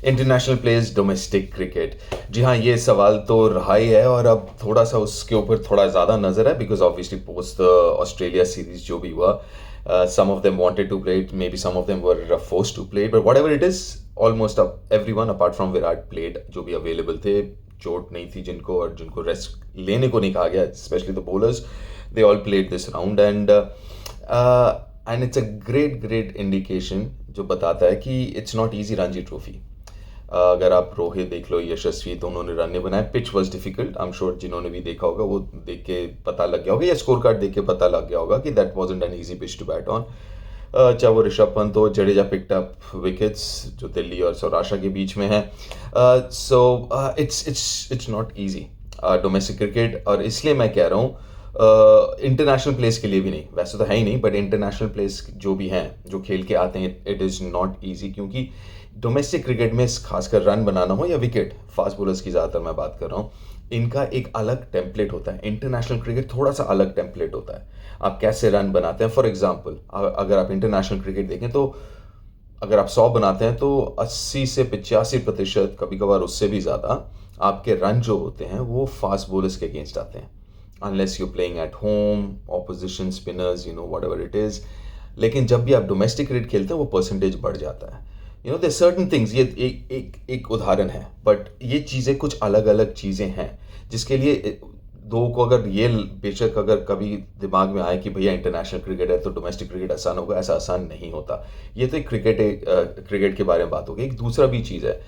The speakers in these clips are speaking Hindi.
इंटरनेशनल प्लेयर्स डोमेस्टिक क्रिकेट, जी हाँ, ये सवाल तो रहा ही है और अब थोड़ा सा उसके ऊपर थोड़ा ज़्यादा नज़र है because obviously post Australia series जो भी हुआ, some of them wanted to play it, maybe some of them were forced to play it, but whatever it is, almost everyone apart from Virat played, जो भी available थे, चोट नहीं थी जिनको और जिनको रेस्ट लेने को नहीं कहा गया, specially the bowlers, they all played this round and it's a great indication जो बताता है कि it's not easy Ranji trophy. अगर आप रोहित देख लो, यशस्वी, दोनों ने रन बनाए, pitch was difficult, I am sure जिन्होंने भी देखा होगा वो देख के पता लग गया होगा या स्कोर कार्ड देख के पता लग गया होगा कि that wasn't an easy pitch to bat on. चाहे वो ऋषभ पंत हो, जडेजा पिक्ड अप विकेट्स जो दिल्ली और सौराष्ट्र के बीच में है। So it's not easy domestic cricket, और इसलिए मैं कह रहा हूँ इंटरनेशनल प्लेयर्स के लिए भी नहीं, वैसे तो है ही नहीं, बट इंटरनेशनल प्लेयर्स जो भी हैं जो खेल के आते हैं, इट इज़ नॉट ईजी, क्योंकि डोमेस्टिक क्रिकेट में खासकर रन बनाना हो या विकेट, फास्ट बॉलर्स की ज़्यादातर मैं बात कर रहा हूँ, इनका एक अलग टेम्पलेट होता है। इंटरनेशनल क्रिकेट थोड़ा सा अलग टेम्पलेट होता है, आप कैसे रन बनाते हैं। फॉर एग्जांपल अगर आप इंटरनेशनल क्रिकेट देखें तो अगर आप 100 बनाते हैं तो 80 से 85%, कभी कभार उससे भी ज़्यादा, आपके रन जो होते हैं वो फास्ट बॉलर्स के अगेंस्ट आते हैं, unless you playing at home, opposition spinners, you know what ever it is. लेकिन जब भी आप डोमेस्टिक क्रिकेट खेलते हैं वो परसेंटेज बढ़ जाता है। You know there certain things, ये एक उदाहरण है, बट ये चीज़ें कुछ अलग अलग चीज़ें हैं जिसके लिए दो को अगर ये बेशक अगर कभी दिमाग में आए कि भैया इंटरनेशनल क्रिकेट है तो डोमेस्टिक क्रिकेट आसान होगा, ऐसा आसान नहीं होता। ये तो एक क्रिकेट के बारे में बात होगी। एक दूसरा भी चीज़ है,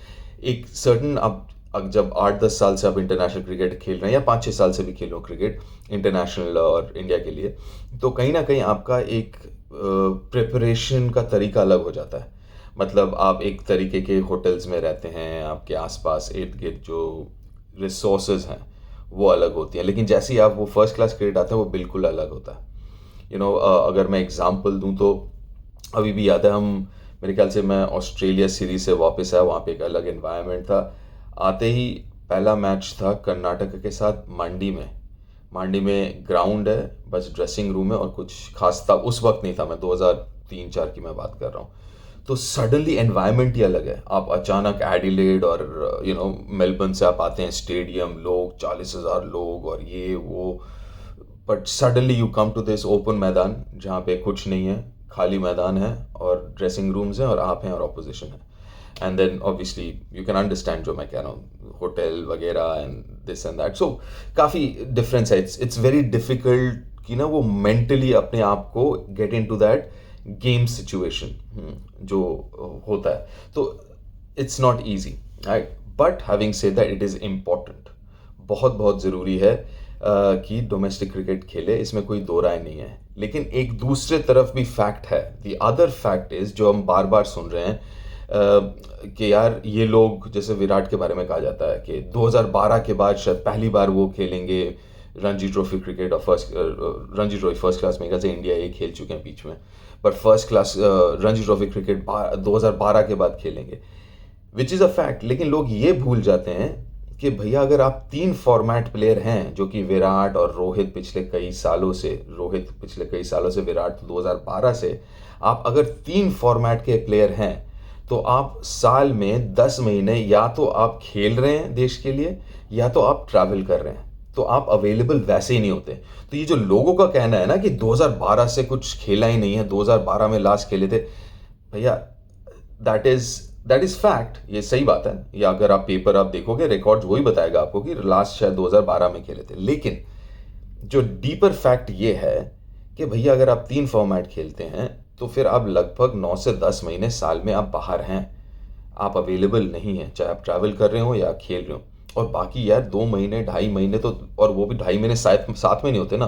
एक सर्टन अब जब 8-10 साल से आप इंटरनेशनल क्रिकेट खेल रहे हैं या 5-6 साल से भी खेल रहे हो क्रिकेट इंटरनेशनल और इंडिया के लिए, तो कहीं ना कहीं आपका एक प्रिपरेशन का तरीका अलग हो जाता है। मतलब आप एक तरीके के होटल्स में रहते हैं, आपके आसपास इर्द गिर्द जो रिसोर्सेज हैं वो अलग होती हैं, लेकिन जैसे ही आप वो फर्स्ट क्लास क्रिकेट आता है वो बिल्कुल अलग होता है। यू नो अगर मैं एग्जांपल दूं तो अभी भी याद है, हम मेरे ख्याल से मैं ऑस्ट्रेलिया सीरीज से वापस आया, वहाँ पे एक अलग एनवायरनमेंट था। आते ही पहला मैच था कर्नाटक के साथ मांडी में ग्राउंड है, बस ड्रेसिंग रूम है और कुछ खास था उस वक्त नहीं था, मैं 2003-4 की मैं बात कर रहा हूँ। तो सडनली एनवायरनमेंट ही अलग है। आप अचानक एडिलेड और यू नो मेलबर्न से आप आते हैं, स्टेडियम, लोग 40,000 लोग और ये वो, but suddenly you come to this open मैदान जहाँ पे कुछ नहीं है, खाली मैदान है और ड्रेसिंग रूम्स हैं और आप हैं और ऑपोजिशन है। And then obviously you can understand जो मैं कह रहा हूँ, होटल वगैरह and this and that, so काफ़ी डिफरेंस है। इट्स वेरी डिफिकल्ट कि ना वो मेंटली अपने आप को get into that game situation जो होता है, तो it's not easy, right, but having said that it is important, बहुत ज़रूरी है कि डोमेस्टिक क्रिकेट खेले, इसमें कोई दो राय नहीं है। लेकिन एक दूसरे तरफ भी फैक्ट है, द अदर फैक्ट इज जो हम बार बार सुन रहे हैं कि यार ये लोग, जैसे विराट के बारे में कहा जाता है कि 2012 के बाद शायद पहली बार वो खेलेंगे रणजी ट्रॉफी क्रिकेट, और रणजी ट्रॉफी फर्स्ट क्लास में कैसे इंडिया ये खेल चुके हैं बीच में, but first class Ranji trophy cricket 2012 के बाद खेलेंगे, विच इज़ अ फैक्ट। लेकिन लोग ये भूल जाते हैं कि भैया अगर आप 3 फॉर्मेट प्लेयर हैं, जो कि विराट और रोहित पिछले कई सालों से, विराट 2012 से, आप अगर 3 फॉर्मेट के प्लेयर हैं तो आप साल में 10 महीने या तो आप खेल रहे हैं देश के लिए या तो आप ट्रैवल कर रहे हैं, तो आप अवेलेबल वैसे ही नहीं होते। तो ये जो लोगों का कहना है ना कि 2012 से कुछ खेला ही नहीं है, 2012 में लास्ट खेले थे, भैया दैट इज फैक्ट, ये सही बात है। या अगर आप पेपर आप देखोगे, रिकॉर्ड वही बताएगा आपको कि लास्ट शायद 2012 में खेले थे। लेकिन जो डीपर फैक्ट ये है कि भैया अगर आप 3 फॉर्मेट खेलते हैं तो फिर आप लगभग 9 से 10 महीने साल में आप बाहर हैं, आप अवेलेबल नहीं हैं, चाहे आप ट्रैवल कर रहे हो या खेल रहे हो। और बाकी यार 2 महीने 2.5 महीने तो, और वो भी 2.5 महीने साथ में नहीं होते ना,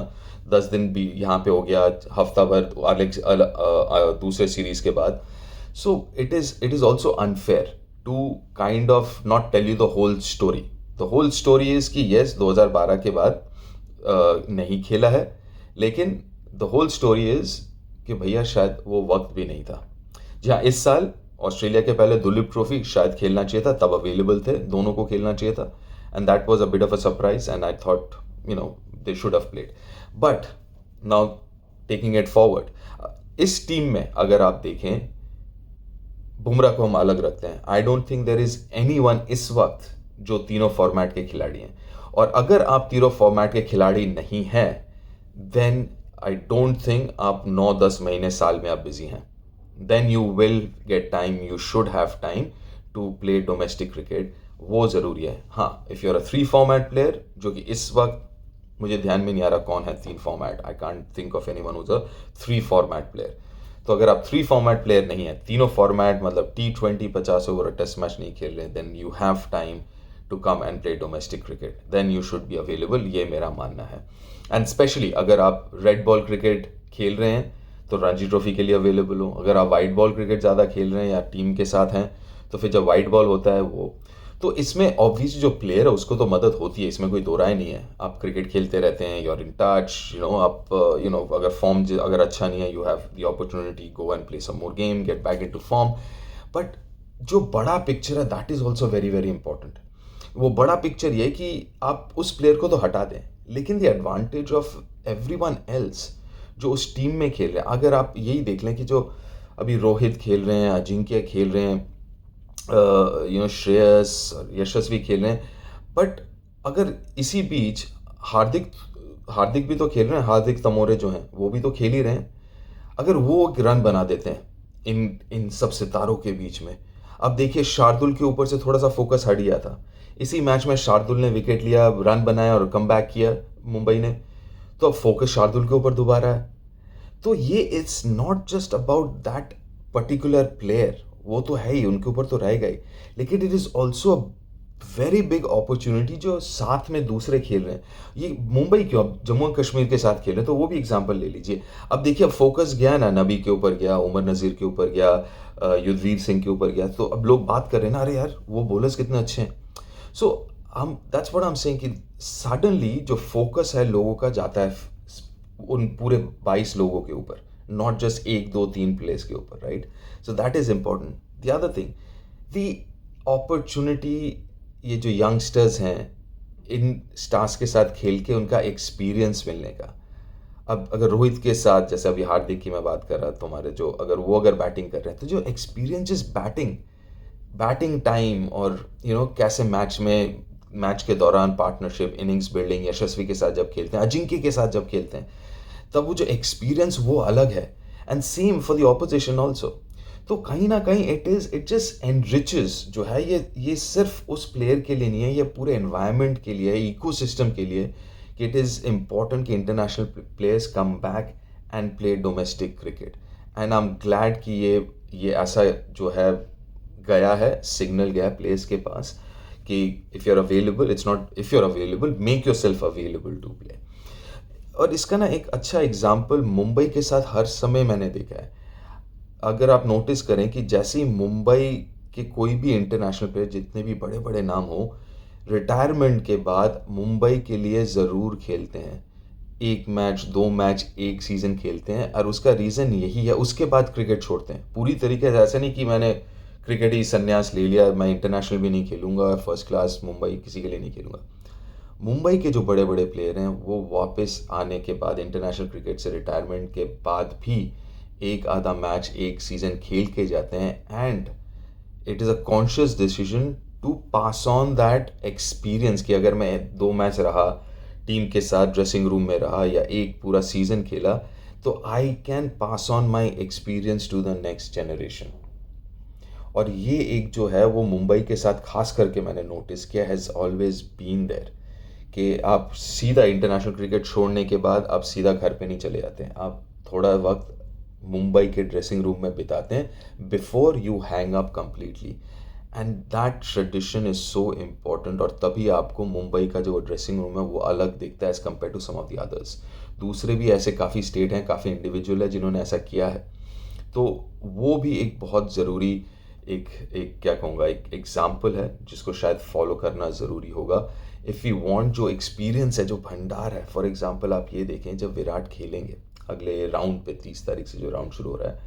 10 दिन भी यहाँ पे हो गया, हफ्ता भर दूसरे सीरीज के बाद। So it is also unfair to kind of not tell you the whole story. The whole story is कि येस 2012 के बाद नहीं खेला है, लेकिन द होल स्टोरी इज़ कि भैया शायद वो वक्त भी नहीं था। जी हाँ, इस साल ऑस्ट्रेलिया के पहले दुलीप ट्रॉफी शायद खेलना चाहिए था, तब अवेलेबल थे, दोनों को खेलना चाहिए था, and that was a bit of a surprise and I thought you know they should have played. But now taking it forward, इस टीम में अगर आप देखें, बुमराह को हम अलग रखते हैं, I don't think there is anyone इस वक्त जो तीनों फॉर्मेट के खिलाड़ी हैं। और अगर आप तीनों फॉर्मेट के खिलाड़ी नहीं हैं, देन आई डोंट थिंक आप 9-10 महीने साल में आप बिजी हैं। Then you will get time, you should have time to play domestic cricket, वो ज़रूरी है। हाँ, if you are a 3 format player, जो कि इस वक्त मुझे ध्यान में नहीं आ रहा कौन है 3 format, I can't think of anyone who's a 3 format player. तो अगर आप 3 फॉर्मेट प्लेयर नहीं है, तीनों फॉर्मेट मतलब T20 50 ओवर टेस्ट मैच नहीं खेल रहे, then you have time to come and play domestic cricket, then you should be available, ये मेरा मानना है। एंड स्पेशली अगर आप रेड बॉल क्रिकेट खेल रहे हैं तो रणजी ट्रॉफी के लिए अवेलेबल हो। अगर आप वाइट बॉल क्रिकेट ज़्यादा खेल रहे हैं या टीम के साथ हैं, तो फिर जब वाइट बॉल होता है वो, तो इसमें ऑब्वियस जो प्लेयर है उसको तो मदद होती है, इसमें कोई दो राय नहीं है। आप क्रिकेट खेलते रहते हैं, यू आर इन टच, आप अगर फॉर्म अगर अच्छा नहीं है, you have the opportunity go and play some more game, get back into form. But जो बड़ा पिक्चर है that is also very very important. वो बड़ा पिक्चर ये कि आप उस प्लेयर को तो हटा दें, लेकिन the advantage of everyone else जो उस टीम में खेल रहे हैं, अगर आप यही देख लें कि जो अभी रोहित खेल रहे हैं, अजिंक्य खेल रहे हैं, श्रेयस और यशस्वी खेल रहे हैं, बट अगर इसी बीच हार्दिक भी तो खेल रहे हैं, हार्दिक तमोरे जो हैं वो भी तो खेल ही रहे हैं, अगर वो एक रन बना देते हैं इन सब सितारों के बीच में। अब देखिए शार्दुल के ऊपर से थोड़ा सा फोकस हट गया था, इसी मैच में शार्दुल ने विकेट लिया, रन बनाया और कम बैक किया मुंबई ने, तो अब फोकस शार्दुल के ऊपर दोबारा है। तो ये it's not just about that particular player, वो तो है ही, उनके ऊपर तो रहेगा ही, लेकिन it is also a very big opportunity जो साथ में दूसरे खेल रहे हैं। ये मुंबई क्यों, अब जम्मू एंड कश्मीर के साथ खेल रहे हैं, तो वो भी एग्जांपल ले लीजिए। अब देखिए, अब फोकस गया ना, नबी के ऊपर गया, उमर नज़ीर के ऊपर गया, युद्धवीर सिंह के ऊपर गया, तो अब लोग बात कर रहे हैं ना, अरे यार वो बॉलर्स कितने अच्छे हैं। सो हम that's what I am saying कि सडनली जो फोकस है लोगों का जाता है उन पूरे 22 लोगों के ऊपर, नॉट जस्ट 1 2 3 प्लेयर्स के ऊपर, right. So that is important. The other thing, the opportunity, ये जो यंगस्टर्स हैं इन स्टार्स के साथ खेल के उनका एक्सपीरियंस मिलने का। अब अगर रोहित के साथ, जैसे अभी हार्दिक की मैं बात कर रहा, तुम्हारे जो अगर बैटिंग कर रहे हैं, तो जो एक्सपीरियंस इज बैटिंग टाइम, और कैसे मैच के दौरान पार्टनरशिप, इनिंग्स बिल्डिंग, यशस्वी के साथ जब खेलते हैं, अजिंक्य के साथ जब खेलते हैं, तब वो जो एक्सपीरियंस वो अलग है। And same for the opposition also. तो कहीं ना कहीं इट जस्ट एनरिचेस जो है, ये सिर्फ उस प्लेयर के लिए नहीं है, ये पूरे एनवायरनमेंट के लिए, इकोसिस्टम के लिए, कि इट इज़ इम्पॉर्टेंट कि international players come back and play domestic cricket. And I am glad कि ये ऐसा जो है गया है, सिग्नल गया है प्लेयर्स के पास कि if you are available, it's not if you are available, make yourself available to play. और इसका ना एक अच्छा एग्जाम्पल मुंबई के साथ हर समय मैंने देखा है। अगर आप नोटिस करें कि जैसे ही मुंबई के कोई भी इंटरनेशनल प्लेयर, जितने भी बड़े बड़े नाम हो, रिटायरमेंट के बाद मुंबई के लिए ज़रूर खेलते हैं, 1 मैच 2 मैच एक सीज़न खेलते हैं, और उसका रीज़न यही है, उसके बाद क्रिकेट छोड़ते हैं पूरी तरीके से। ऐसा नहीं कि मैंने क्रिकेट ही संन्यास ले लिया, मैं इंटरनेशनल भी नहीं खेलूंगा, फर्स्ट क्लास मुंबई किसी के लिए नहीं खेलूंगा। मुंबई के जो बड़े बड़े प्लेयर हैं वो वापस आने के बाद, इंटरनेशनल क्रिकेट से रिटायरमेंट के बाद भी एक आधा मैच एक सीज़न खेल के जाते हैं। And it is a conscious decision to pass on that experience, कि अगर मैं 2 मैच रहा टीम के साथ, ड्रेसिंग रूम में रहा, या एक पूरा सीज़न खेला, तो I can pass on my experience to the next generation. और ये एक जो है वो मुंबई के साथ खास करके मैंने नोटिस किया, हैज़ ऑलवेज बीन देयर, कि आप सीधा इंटरनेशनल क्रिकेट छोड़ने के बाद आप सीधा घर पे नहीं चले जाते हैं, आप थोड़ा वक्त मुंबई के ड्रेसिंग रूम में बिताते हैं before you hang up completely. And that tradition is so important, और तभी आपको मुंबई का जो ड्रेसिंग रूम है वो अलग दिखता है as compare to some of the others. दूसरे भी ऐसे काफ़ी स्टेट हैं, काफ़ी इंडिविजुअल है जिन्होंने ऐसा किया है। तो वो भी एक बहुत ज़रूरी एक क्या कहूँगा, एक एग्जाम्पल है जिसको शायद फॉलो करना ज़रूरी होगा इफ़ यू वांट। जो एक्सपीरियंस है, जो भंडार है, फॉर एग्जांपल आप ये देखें, जब विराट खेलेंगे अगले राउंड पे, 30 तारीख से जो राउंड शुरू हो रहा है,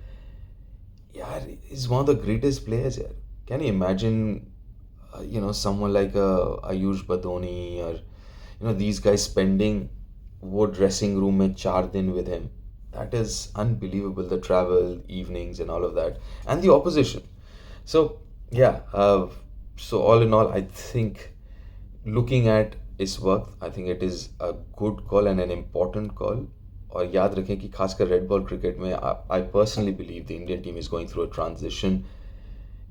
यार is one of the greatest players यार। Can you imagine someone like Ayush Badoni, और these guys spending वो ड्रेसिंग रूम में 4 दिन with him, that is unbelievable, the travel, evenings and all of that, and the opposition. So yeah, so all in all, I think looking at इस वक्त I think it is a good call and an important call. और याद रखें कि खासकर रेड बॉल क्रिकेट में I personally believe the Indian team is going through a transition.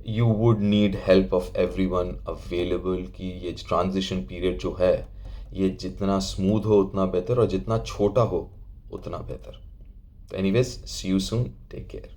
You would need help of everyone available कि ये ट्रांजिशन पीरियड जो है ये जितना स्मूथ हो उतना बेहतर और जितना छोटा हो उतना बेहतर. Anyways, see you soon, take care.